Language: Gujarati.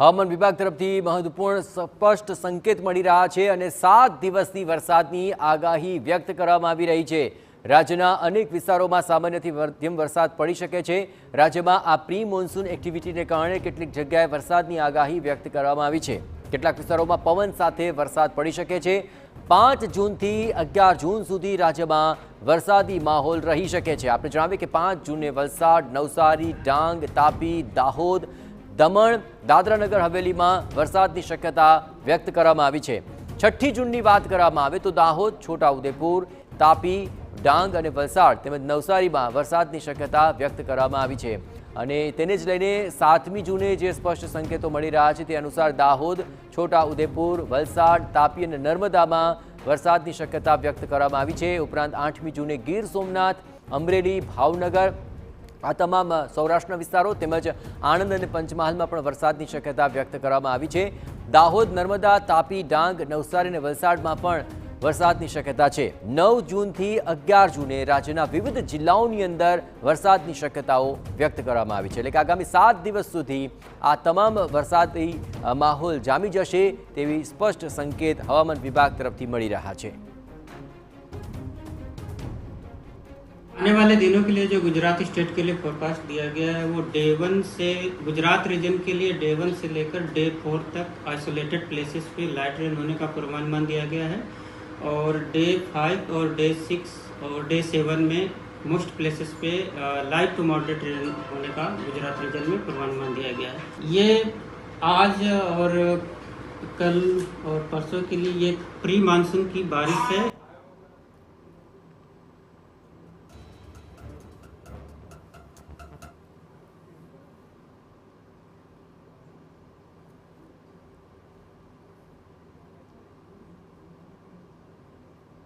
હવામાન વિભાગ તરફથી મહત્વપૂર્ણ સ્પષ્ટ સંકેત મળી રહ્યા છે અને 7 દિવસની વરસાદની આગાહી વ્યક્ત કરવામાં આવી રહી છે। રાજ્યના અનેક વિસ્તારોમાં સામાન્યથી મધ્યમ વરસાદ પડી શકે છે। રાજ્યમાં આ પ્રી મોન્સૂન એક્ટિવિટીને કારણે કેટલીક જગ્યાએ વરસાદની આગાહી વ્યક્ત કરવામાં આવી છે। કેટલાક વિસ્તારોમાં પવન સાથે વરસાદ પડી શકે છે। 5 જૂનથી 11 જૂન સુધી રાજ્યમાં વરસાદી માહોલ રહી શકે છે। આપણે જણાવીએ કે 5 જૂને વલસાડ, નવસારી, ડાંગ, તાપી, દાહોદ, દમણ, દાદરાનગર હવેલીમાં વરસાદની શક્યતા વ્યક્ત કરવામાં આવી છે। 6 જૂનની વાત કરવામાં આવે તો દાહોદ, છોટાઉદેપુર, તાપી, ડાંગ અને વલસાડ તેમજ નવસારીમાં વરસાદની શક્યતા વ્યક્ત કરવામાં આવી છે અને તેને જ લઈને 7મી જૂને જે સ્પષ્ટ સંકેતો મળી રહ્યા છે તે અનુસાર દાહોદ, છોટાઉદેપુર, વલસાડ, તાપી અને નર્મદામાં વરસાદની શક્યતા વ્યક્ત કરવામાં આવી છે। ઉપરાંત 8મી જૂને ગીર સોમનાથ, અમરેલી, ભાવનગર આ તમામ સૌરાષ્ટ્રના વિસ્તારો તેમજ આણંદ અને પંચમહાલમાં પણ વરસાદની શક્યતા વ્યક્ત કરવામાં આવી છે। દાહોદ, નર્મદા, તાપી, ડાંગ, નવસારી અને વલસાડમાં પણ વરસાદની શક્યતા છે। 9 જૂનથી 11 જૂને રાજ્યના વિવિધ જિલ્લાઓની અંદર વરસાદની શક્યતાઓ વ્યક્ત કરવામાં આવી છે। એટલે કે આગામી 7 દિવસ સુધી આ તમામ વરસાદી માહોલ જામી જશે તેવી સ્પષ્ટ સંકેત હવામાન વિભાગ તરફથી મળી રહ્યા છે। आने वाले दिनों के लिए जो गुजरात स्टेट के लिए फोरकास्ट दिया गया है वो डे 1 से गुजरात रीजन के लिए डे 1 से लेकर डे 4 तक आइसोलेटेड प्लेसेस पे लाइट रेन होने का पूर्वानुमान दिया गया है और डे 5 और डे 6 और डे 7 में मोस्ट प्लेसेस पे लाइट टू मॉडरेट रेन होने का गुजरात रीजन में पूर्वानुमान दिया गया है। ये आज और कल और परसों के लिए ये प्री मानसून की बारिश है।